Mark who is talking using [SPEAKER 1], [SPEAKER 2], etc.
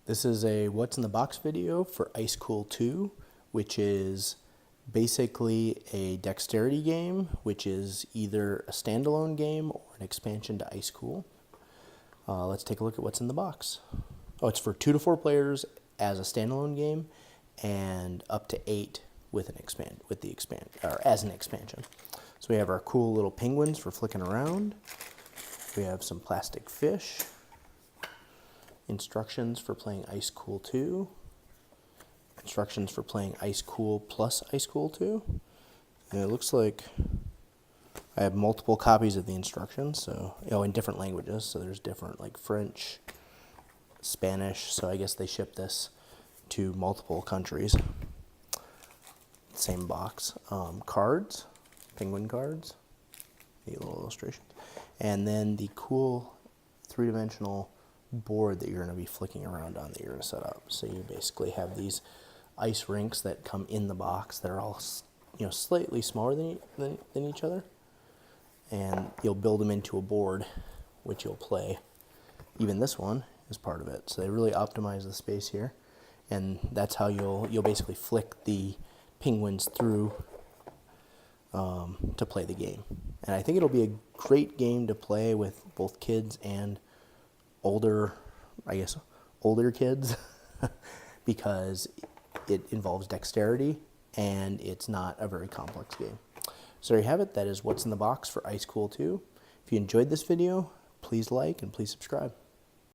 [SPEAKER 1] This is a what's in the box video for Icecool2, which is basically a dexterity game, which is either a standalone game or an expansion to Icecool. Let's take a look at what's in the box. Oh, it's for 2 to 4 players as a standalone game, and up to 8 with an as an expansion. So we have our cool little penguins for flicking around. We have some plastic fish. Instructions for playing Icecool2. Instructions for playing Icecool plus Icecool2. And it looks like I have multiple copies of the instructions, so in different languages. So there's different, like French, Spanish. So I guess they ship this to multiple countries. Same box. Cards, penguin cards. Neat little illustrations. And then the cool 3-dimensional board that you're going to be flicking around on that you're going to set up. So you basically have these ice rinks that come in the box that are all slightly smaller than each other, and you'll build them into a board which you'll play. Even this one is part of it, so they really optimize the space here, and that's how you'll basically flick the penguins through to play the game. And I think it'll be a great game to play with both kids and older kids because it involves dexterity and it's not a very complex game. So there you have it. That is what's in the box for Icecool2. If you enjoyed this video, please like and please subscribe.